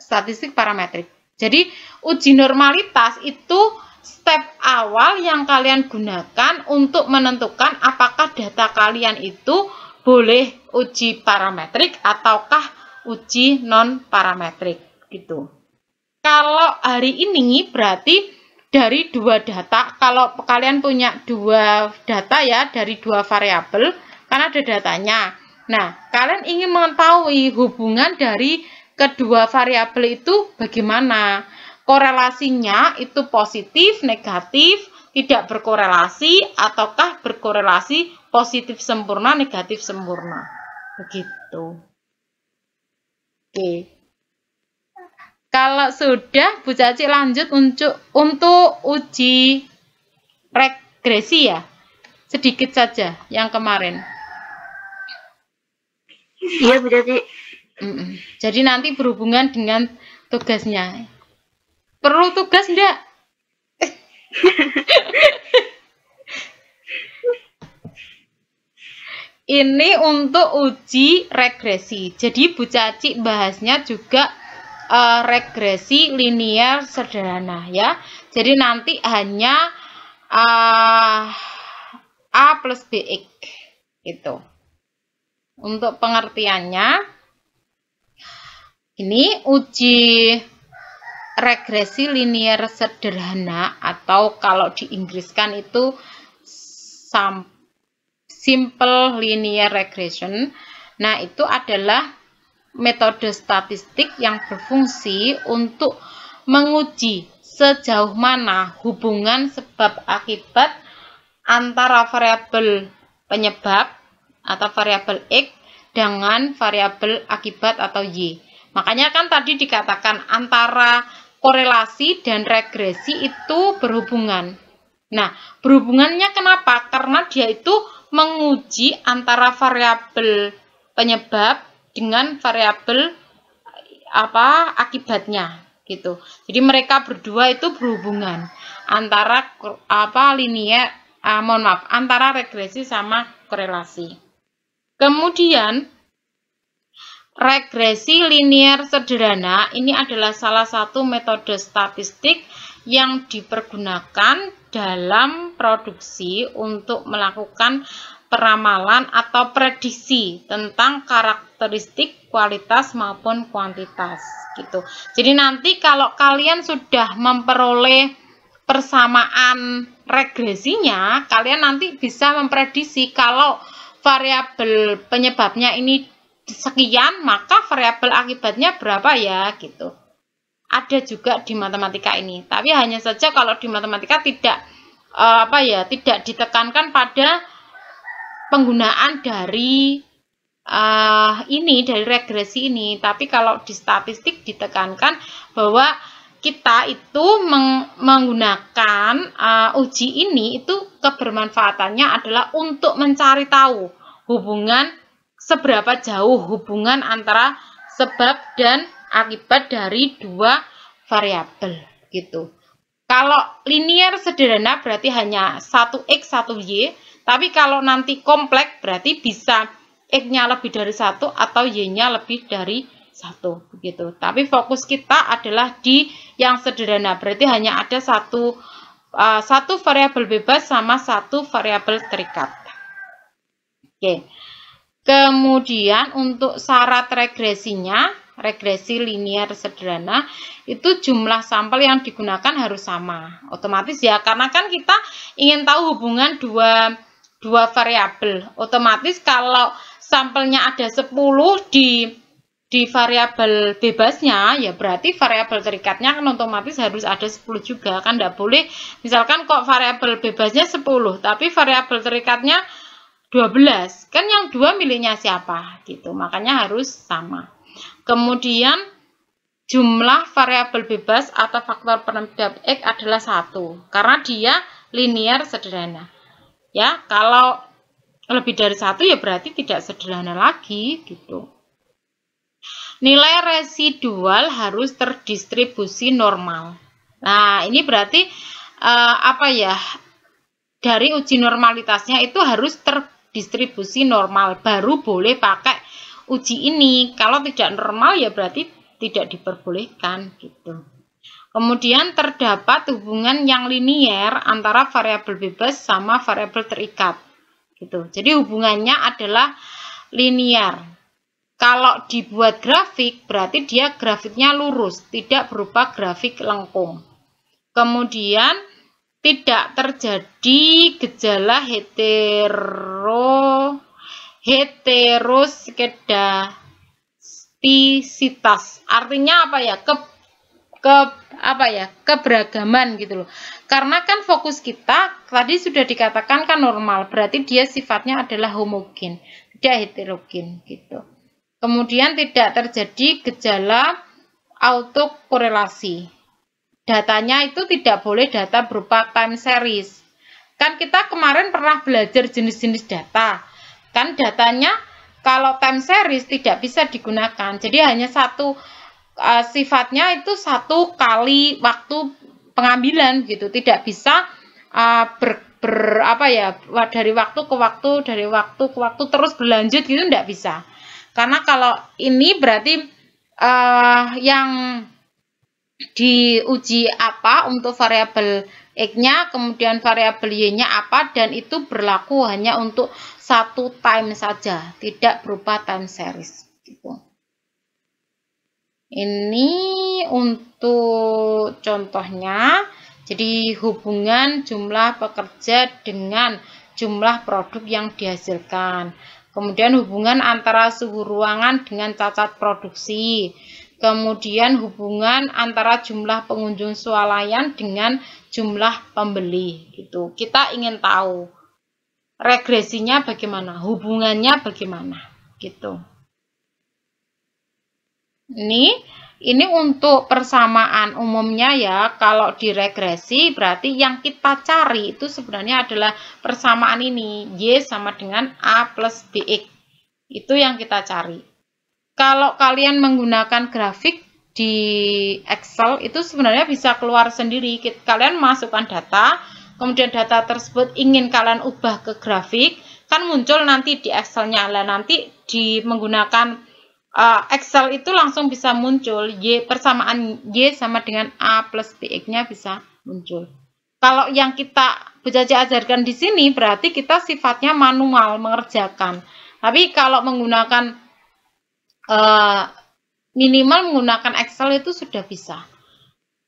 statistik parametrik. Jadi uji normalitas itu step awal yang kalian gunakan untuk menentukan apakah data kalian itu boleh uji parametrik ataukah uji non parametrik gitu. kalau hari ini berarti dari 2 data. Kalau kalian punya 2 data ya, dari 2 variabel, kan ada datanya. Nah, kalian ingin mengetahui hubungan dari kedua variabel itu bagaimana? Korelasinya itu positif, negatif, tidak berkorelasi, ataukah berkorelasi positif sempurna, negatif sempurna. Begitu. Oke. Kalau sudah, Bu Caci lanjut untuk uji regresi ya. Sedikit saja yang kemarin. Iya, Bu Caci. Jadi nanti berhubungan dengan tugasnya. Perlu tugas enggak? Ini untuk uji regresi. Jadi Bu Caci bahasnya juga regresi linier sederhana ya. Jadi nanti hanya A plus BX gitu. Untuk pengertiannya, ini uji regresi linier sederhana, atau kalau diinggriskan itu simple linear regression. Nah, itu adalah metode statistik yang berfungsi untuk menguji sejauh mana hubungan sebab akibat antara variabel penyebab atau variabel X dengan variabel akibat atau Y. Makanya kan tadi dikatakan antara korelasi dan regresi itu berhubungan. Nah, berhubungannya kenapa? Karena dia itu menguji antara variabel penyebab dengan variabel akibatnya gitu. Jadi mereka berdua itu berhubungan antara antara regresi sama korelasi. Kemudian regresi linier sederhana ini adalah salah satu metode statistik yang dipergunakan dalam produksi untuk melakukan peramalan atau prediksi tentang karakteristik kualitas maupun kuantitas gitu. Jadi nanti kalau kalian sudah memperoleh persamaan regresinya, kalian nanti bisa memprediksi kalau variabel penyebabnya ini sekian, maka variabel akibatnya berapa ya gitu. Ada juga di matematika ini, tapi hanya saja kalau di matematika tidak tidak ditekankan pada penggunaan dari dari regresi ini, tapi kalau di statistik ditekankan bahwa kita itu menggunakan uji ini itu kebermanfaatannya adalah untuk mencari tahu hubungan seberapa jauh hubungan antara sebab dan akibat dari 2 variabel gitu. Kalau linier sederhana berarti hanya 1x 1y, tapi kalau nanti kompleks berarti bisa x-nya lebih dari 1 atau y-nya lebih dari 1 begitu. Tapi fokus kita adalah di yang sederhana, berarti hanya ada satu variabel bebas sama 1 variabel terikat. Oke. Kemudian untuk syarat regresinya, regresi linier sederhana, itu jumlah sampel yang digunakan harus sama. Otomatis ya, karena kan kita ingin tahu hubungan dua variabel. Otomatis kalau sampelnya ada 10 di variabel bebasnya, ya berarti variabel terikatnya kan otomatis harus ada 10 juga. Kan tidak boleh, misalkan kok variabel bebasnya 10, tapi variabel terikatnya 12, kan yang 2 miliknya siapa gitu, makanya harus sama. Kemudian jumlah variabel bebas atau faktor penyebab X adalah 1 karena dia linier sederhana ya. Kalau lebih dari 1 ya berarti tidak sederhana lagi gitu. Nilai residual harus terdistribusi normal. Nah, ini berarti dari uji normalitasnya itu harus terdistribusi normal, baru boleh pakai uji ini. Kalau tidak normal ya berarti tidak diperbolehkan gitu. Kemudian terdapat hubungan yang linier antara variabel bebas sama variabel terikat gitu. Jadi hubungannya adalah linier. Kalau dibuat grafik, berarti dia grafiknya lurus, tidak berupa grafik lengkung. Kemudian tidak terjadi gejala heteroskedastisitas. Artinya apa ya? Keberagaman gitu loh. Karena kan fokus kita tadi sudah dikatakan kan normal, berarti dia sifatnya adalah homogen, tidak heterogen gitu. Kemudian tidak terjadi gejala autokorelasi. Datanya itu tidak boleh data berupa time series. Kan kita kemarin pernah belajar jenis-jenis data. Kan datanya kalau time series tidak bisa digunakan. Jadi hanya satu sifatnya itu satu kali waktu pengambilan gitu. Tidak bisa dari waktu ke waktu terus berlanjut gitu, tidak bisa. Karena kalau ini berarti yang diuji apa untuk variabel X-nya, kemudian variabel Y-nya apa, dan itu berlaku hanya untuk satu time saja, tidak berupa time series. Gitu. Ini untuk contohnya, jadi hubungan jumlah pekerja dengan jumlah produk yang dihasilkan. Kemudian hubungan antara suhu ruangan dengan cacat produksi. Kemudian hubungan antara jumlah pengunjung swalayan dengan jumlah pembeli. Gitu. Kita ingin tahu regresinya bagaimana, hubungannya bagaimana. Gitu. Ini untuk persamaan umumnya ya. Kalau di regresi berarti yang kita cari itu sebenarnya adalah persamaan ini, Y sama dengan A plus BX. Itu yang kita cari. Kalau kalian menggunakan grafik di Excel itu sebenarnya bisa keluar sendiri. Kalian masukkan data, kemudian data tersebut ingin kalian ubah ke grafik, kan muncul nanti di Excel-nya. Lah nanti menggunakan Excel itu langsung bisa muncul persamaan Y sama dengan A plus BX-nya bisa muncul. Kalau yang kita ajarkan di sini berarti kita sifatnya manual mengerjakan. Tapi kalau menggunakan minimal menggunakan Excel itu sudah bisa.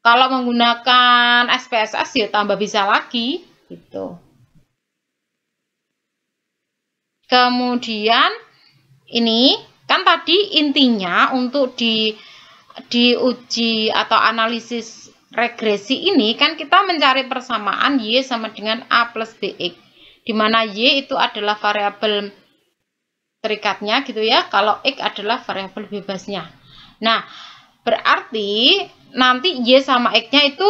Kalau menggunakan SPSS ya tambah bisa lagi gitu. Kemudian ini kan tadi intinya untuk diuji atau analisis regresi ini kan kita mencari persamaan Y sama dengan A plus BX. Di mana Y itu adalah variabel terikatnya gitu ya, kalau X adalah variabel bebasnya. Nah, berarti nanti Y sama X-nya itu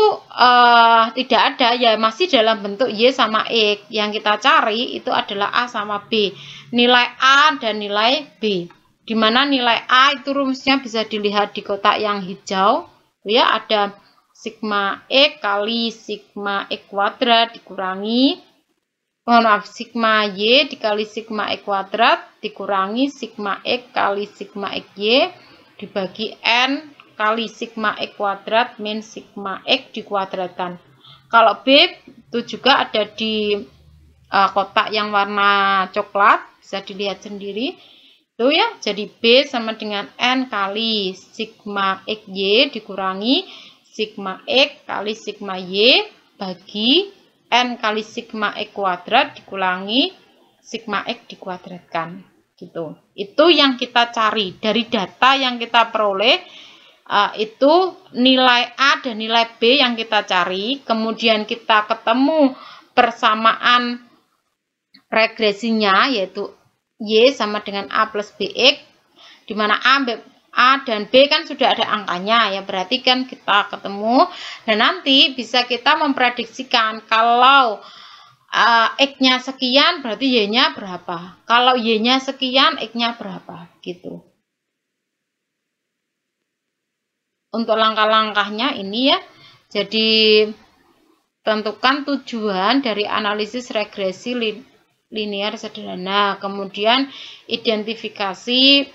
tidak ada ya, masih dalam bentuk Y sama X. Yang kita cari itu adalah A sama B. Nilai A dan nilai B. Di mana nilai A itu rumusnya bisa dilihat di kotak yang hijau, ya ada sigma X kali sigma X kuadrat dikurangi, sigma Y dikali sigma X kuadrat dikurangi sigma X kali sigma XY dibagi N kali sigma X kuadrat min sigma X dikuadratkan. Kalau B itu juga ada di kotak yang warna coklat, bisa dilihat sendiri. Itu ya, jadi B sama dengan N kali sigma XY dikurangi sigma X kali sigma Y bagi N kali sigma X kuadrat dikurangi sigma X dikuadratkan. Gitu. Itu yang kita cari dari data yang kita peroleh, itu nilai A dan nilai B yang kita cari. Kemudian kita ketemu persamaan regresinya, yaitu Y sama dengan A plus BX, di mana A dan B kan sudah ada angkanya ya, berarti kan kita ketemu. Dan nanti bisa kita memprediksikan kalau X-nya sekian berarti Y-nya berapa, kalau Y-nya sekian X-nya berapa gitu. Untuk langkah-langkahnya ini ya, jadi tentukan tujuan dari analisis regresi linear sederhana, kemudian identifikasi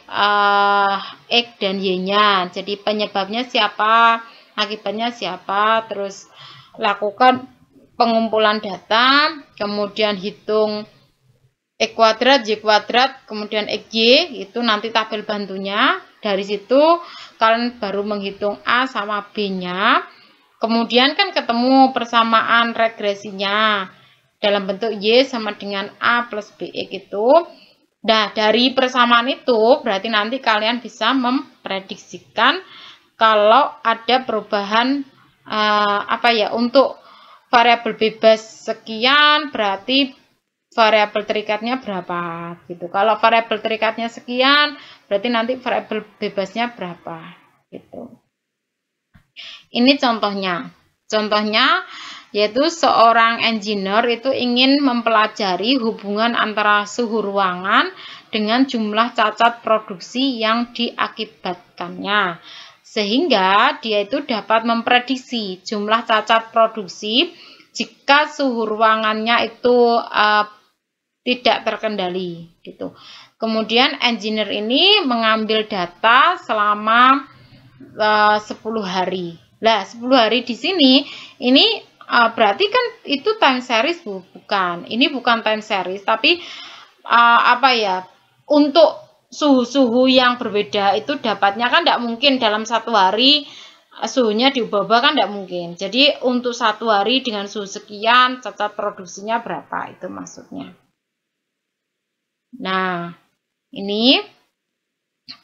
X dan Y-nya, jadi penyebabnya siapa, akibatnya siapa, terus lakukan pengumpulan data, kemudian hitung X kuadrat, Y kuadrat, kemudian XY, itu nanti tabel bantunya. Dari situ kalian baru menghitung A sama B-nya. Kemudian kan ketemu persamaan regresinya dalam bentuk Y sama dengan A plus BX itu. Nah, dari persamaan itu berarti nanti kalian bisa memprediksikan kalau ada perubahan untuk variabel bebas sekian berarti variabel terikatnya berapa gitu. Kalau variabel terikatnya sekian, berarti nanti variabel bebasnya berapa gitu. Ini contohnya. Contohnya yaitu seorang engineer itu ingin mempelajari hubungan antara suhu ruangan dengan jumlah cacat produksi yang diakibatkannya. Sehingga dia itu dapat memprediksi jumlah cacat produksi jika suhu ruangannya itu tidak terkendali gitu. Kemudian engineer ini mengambil data selama 10 hari. Lah, 10 hari di sini ini berarti kan itu time series bukan. Ini bukan time series tapi untuk suhu-suhu yang berbeda itu dapatnya kan tidak mungkin dalam 1 hari suhunya diubah-ubah kan tidak mungkin. Jadi untuk 1 hari dengan suhu sekian cacat produksinya berapa itu maksudnya. Nah, ini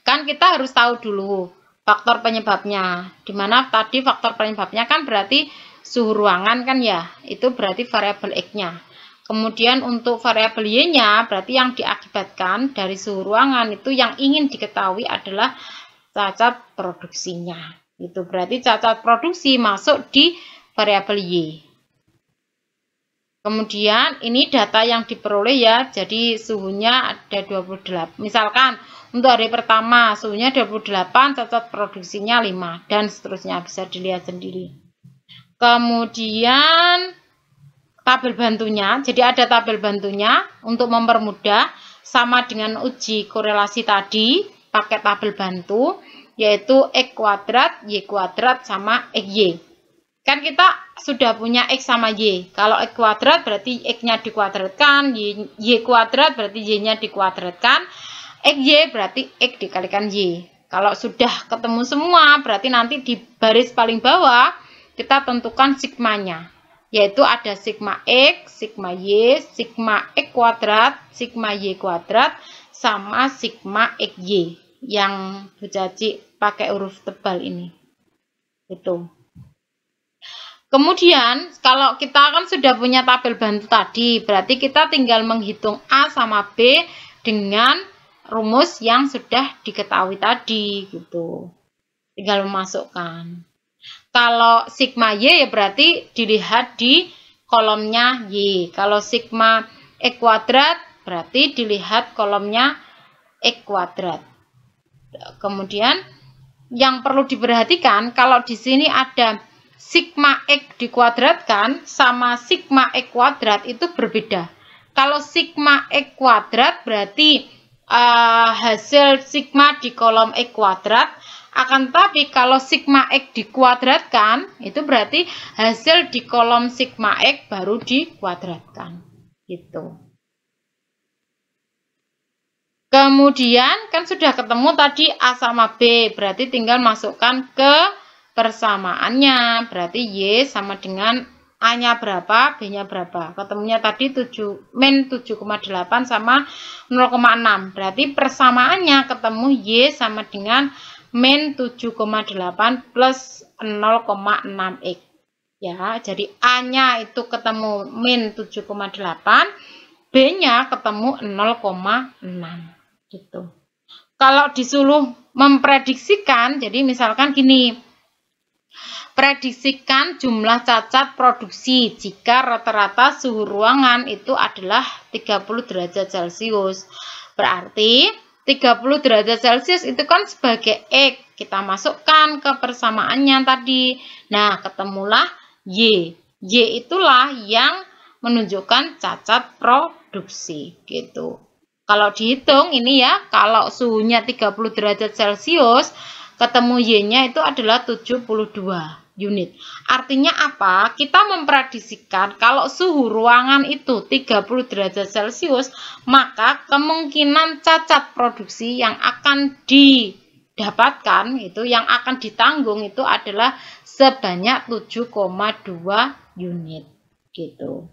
kan kita harus tahu dulu faktor penyebabnya. Dimana tadi faktor penyebabnya kan berarti suhu ruangan kan ya, itu berarti variabel X-nya. Kemudian untuk variabel Y-nya berarti yang diakibatkan dari suhu ruangan itu yang ingin diketahui adalah cacat produksinya. Itu berarti cacat produksi masuk di variabel Y. Kemudian ini data yang diperoleh ya, jadi suhunya ada 28. Misalkan untuk hari pertama suhunya 28, cacat produksinya 5 dan seterusnya, bisa dilihat sendiri. Kemudian tabel bantunya, jadi ada tabel bantunya untuk mempermudah sama dengan uji korelasi tadi, pakai tabel bantu yaitu X kuadrat, Y kuadrat sama XY. Kan kita sudah punya X sama Y. Kalau X kuadrat berarti X-nya dikuadratkan, Y kuadrat berarti Y-nya dikuadratkan, XY berarti X dikalikan Y. Kalau sudah ketemu semua, berarti nanti di baris paling bawah kita tentukan sigmanya. Yaitu ada sigma X, sigma Y, sigma X kuadrat, sigma Y kuadrat, sama sigma XY. Yang Bu Caci pakai huruf tebal ini. Itu. Kemudian, kalau kita kan sudah punya tabel bantu tadi, berarti kita tinggal menghitung A sama B dengan rumus yang sudah diketahui tadi, gitu. Tinggal memasukkan. Kalau sigma Y ya berarti dilihat di kolomnya Y. Kalau sigma X kuadrat berarti dilihat kolomnya X kuadrat. Kemudian, yang perlu diperhatikan, kalau di sini ada sigma X dikuadratkan sama sigma X kuadrat itu berbeda. Kalau sigma X kuadrat berarti hasil sigma di kolom X kuadrat, akan tapi kalau sigma X dikuadratkan itu berarti hasil di kolom sigma X baru dikuadratkan. Gitu. Kemudian kan sudah ketemu tadi A sama B, berarti tinggal masukkan ke persamaannya, berarti Y sama dengan A-nya berapa, B-nya berapa. Ketemunya tadi min 7,8 sama 0,6. Berarti persamaannya ketemu Y sama dengan min 7,8 plus 0,6X. Ya, jadi A-nya itu ketemu min 7,8, B-nya ketemu 0,6. Gitu. Kalau disuruh memprediksikan, jadi misalkan gini, prediksikan jumlah cacat produksi jika rata-rata suhu ruangan itu adalah 30 derajat Celcius. Berarti 30 derajat Celcius itu kan sebagai X. Kita masukkan ke persamaannya tadi. Nah, ketemulah Y. Y itulah yang menunjukkan cacat produksi. Gitu. Kalau dihitung ini ya, kalau suhunya 30 derajat Celcius, ketemu Y-nya itu adalah 72. unit. Artinya apa? Kita memprediksikan kalau suhu ruangan itu 30 derajat Celcius, maka kemungkinan cacat produksi yang akan didapatkan itu, yang akan ditanggung itu adalah sebanyak 7,2 unit gitu.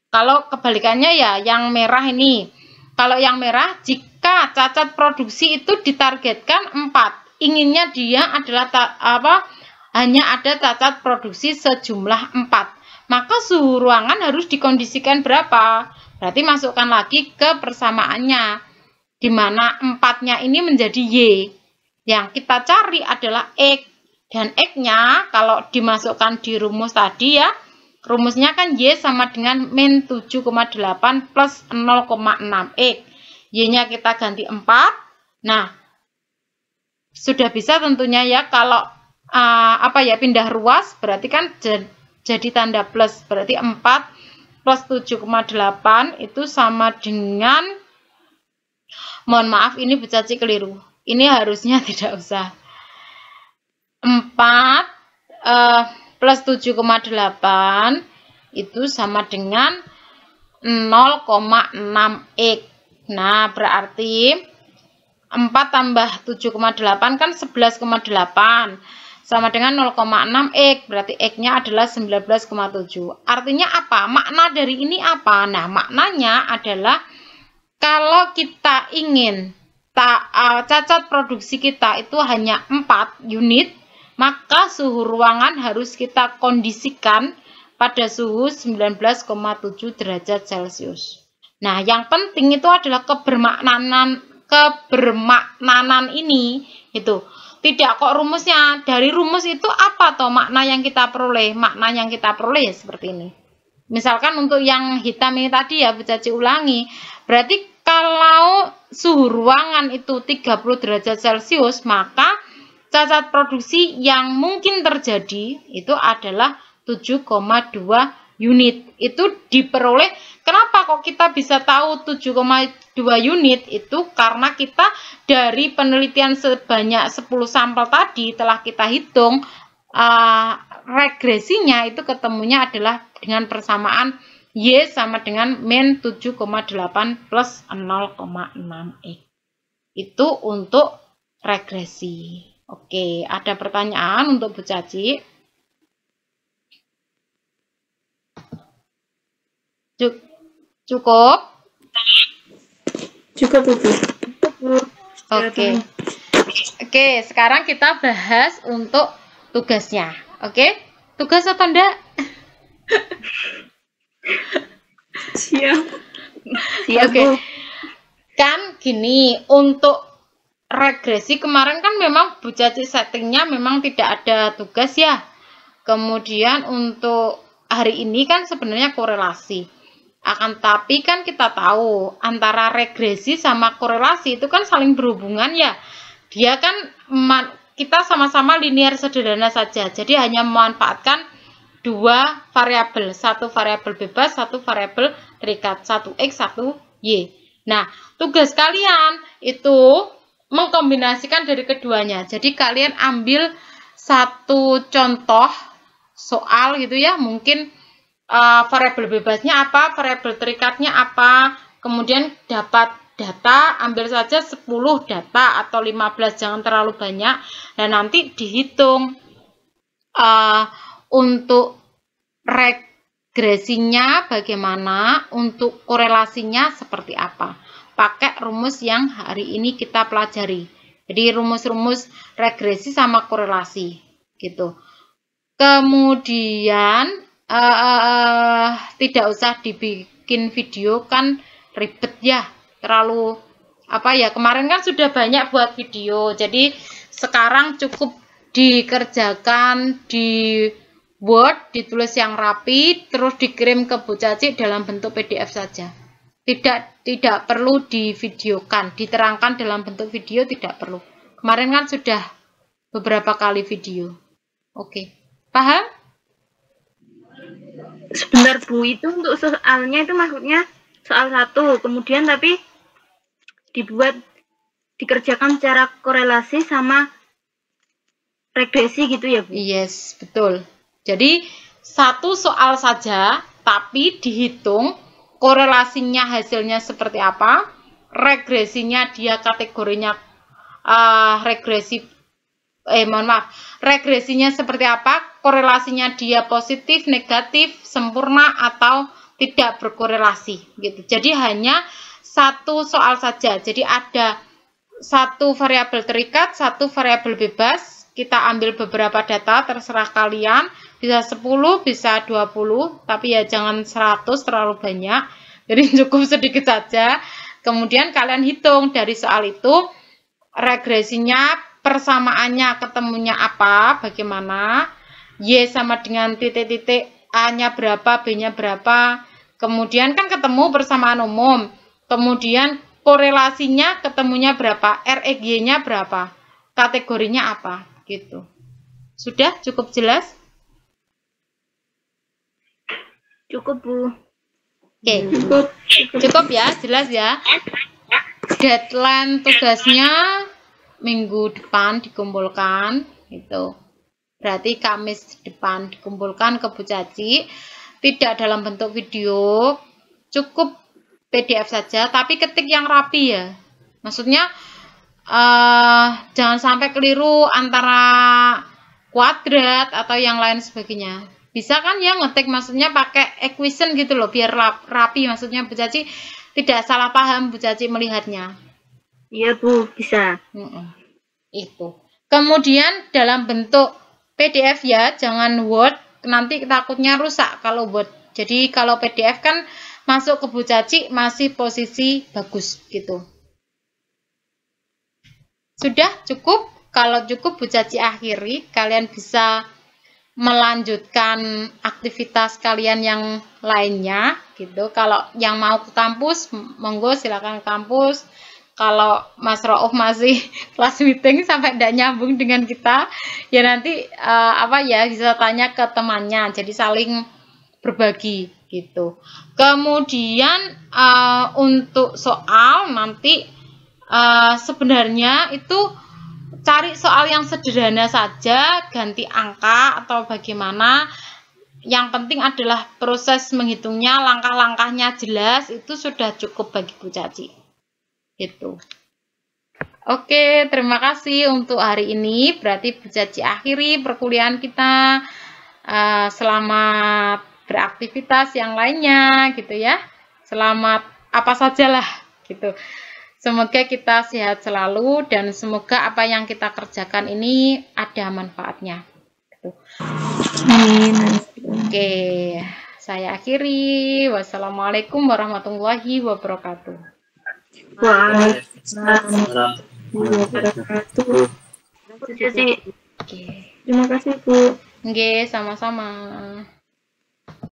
Kalau kebalikannya ya yang merah ini. Kalau yang merah, jika cacat produksi itu ditargetkan 4, inginnya dia adalah hanya ada cacat produksi sejumlah 4. Maka suhu ruangan harus dikondisikan berapa? Berarti masukkan lagi ke persamaannya, di mana 4-nya ini menjadi Y. Yang kita cari adalah X. Dan X-nya kalau dimasukkan di rumus tadi ya, rumusnya kan Y sama dengan min 7,8 plus 0,6 X. Y-nya kita ganti 4. Nah, sudah bisa tentunya ya kalau pindah ruas, berarti kan jadi tanda plus, berarti 4 plus 7,8 itu sama dengan, mohon maaf ini Bu Caci keliru, ini harusnya tidak usah, 4 plus 7,8 itu sama dengan 0,6x. Nah, berarti 4 tambah 7,8 kan 11,8 sama dengan 0,6x, berarti x-nya adalah 19,7. Artinya apa? Makna dari ini apa? Nah, maknanya adalah kalau kita ingin cacat produksi kita itu hanya 4 unit, maka suhu ruangan harus kita kondisikan pada suhu 19,7 derajat Celcius. Nah, yang penting itu adalah kebermaknanan ini itu. Tidak kok rumusnya. Dari rumus itu apa toh makna yang kita peroleh? Makna yang kita peroleh ya seperti ini. Misalkan untuk yang hitam ini tadi ya, Bu Caci ulangi. Berarti kalau suhu ruangan itu 30 derajat Celcius, maka cacat produksi yang mungkin terjadi itu adalah 7,2 unit. Itu diperoleh. Kenapa kok kita bisa tahu 7,2 unit? Itu karena kita dari penelitian sebanyak 10 sampel tadi telah kita hitung regresinya itu ketemunya adalah dengan persamaan Y sama dengan min 7,8 plus 0,6x. Itu untuk regresi. Oke, ada pertanyaan untuk Bu Caci? Cukup? Cukup, Bu. Oke. Oke, sekarang kita bahas untuk tugasnya. Oke? Tugas atau enggak? Siap. Siap, Oke. Bu. Kan gini, untuk regresi kemarin kan memang Bu Caci settingnya memang tidak ada tugas ya. Kemudian untuk hari ini kan sebenarnya korelasi. Akan tapi kan kita tahu antara regresi sama korelasi itu kan saling berhubungan ya. Dia kan kita sama-sama linear sederhana saja. Jadi hanya memanfaatkan dua variabel, satu variabel bebas, satu variabel terikat, satu X, satu Y. Nah, tugas kalian itu mengkombinasikan dari keduanya. Jadi kalian ambil satu contoh soal gitu ya, mungkin variabel bebasnya apa, variabel terikatnya apa, kemudian dapat data, ambil saja 10 data atau 15, jangan terlalu banyak, dan nanti dihitung untuk regresinya bagaimana, untuk korelasinya seperti apa. Pakai rumus yang hari ini kita pelajari. Jadi rumus-rumus regresi sama korelasi gitu. Kemudian tidak usah dibikin video kan ribet ya, terlalu kemarin kan sudah banyak buat video, jadi sekarang cukup dikerjakan di Word, ditulis yang rapi, terus dikirim ke Bu Caci dalam bentuk PDF saja. Tidak perlu divideokan, diterangkan dalam bentuk video tidak perlu. Kemarin kan sudah beberapa kali video. Oke, paham? Sebentar, Bu, itu untuk soalnya itu maksudnya soal 1, kemudian tapi dikerjakan secara korelasi sama regresi gitu ya, Bu? Yes, betul. Jadi satu soal saja, tapi dihitung korelasinya hasilnya seperti apa, regresinya dia kategorinya regresinya seperti apa, korelasinya dia positif, negatif, sempurna atau tidak berkorelasi gitu. Jadi hanya satu soal saja. Jadi ada satu variabel terikat, satu variabel bebas. Kita ambil beberapa data, terserah kalian. Bisa 10, bisa 20, tapi ya jangan 100 terlalu banyak. Jadi cukup sedikit saja. Kemudian kalian hitung dari soal itu regresinya, persamaannya ketemunya apa, bagaimana. Y sama dengan titik-titik, A-nya berapa, B-nya berapa. Kemudian kan ketemu persamaan umum. Kemudian korelasinya ketemunya berapa, REG-nya berapa, kategorinya apa, gitu. Sudah cukup jelas? Cukup, Bu. Oke, cukup ya, jelas ya. Deadline tugasnya minggu depan dikumpulkan, gitu. Berarti Kamis depan dikumpulkan ke Bu Caci. Tidak dalam bentuk video, cukup PDF saja, tapi ketik yang rapi ya. Maksudnya jangan sampai keliru antara kuadrat atau yang lain sebagainya. Bisa kan ya ngetik maksudnya pakai equation gitu loh, biar rapi. Maksudnya Bu Caci tidak salah paham Bu Caci melihatnya. Iya, Bu, bisa. Itu. Kemudian dalam bentuk PDF ya, jangan Word, nanti takutnya rusak kalau Word. Jadi kalau PDF kan masuk ke Bu Caci masih posisi bagus gitu. Sudah cukup? Kalau cukup Bu Caci akhiri, kalian bisa melanjutkan aktivitas kalian yang lainnya gitu. Kalau yang mau ke kampus, monggo silakan ke kampus. Kalau Mas Rauf masih kelas meeting sampai tidak nyambung dengan kita, ya nanti bisa tanya ke temannya. Jadi saling berbagi gitu. Kemudian untuk soal nanti sebenarnya itu cari soal yang sederhana saja, ganti angka atau bagaimana. Yang penting adalah proses menghitungnya, langkah-langkahnya jelas, itu sudah cukup bagi Bu Caci. Gitu. Oke, terima kasih untuk hari ini. Berarti Bu Caci akhiri perkuliahan kita. Selamat beraktivitas yang lainnya gitu ya. Selamat apa sajalah gitu. Semoga kita sehat selalu dan semoga apa yang kita kerjakan ini ada manfaatnya. Gitu. Amin. Oke, saya akhiri. Wassalamualaikum warahmatullahi wabarakatuh. Waalaikumsalam wabarakatuh. Oke. Terima kasih, Bu. Oke, sama-sama.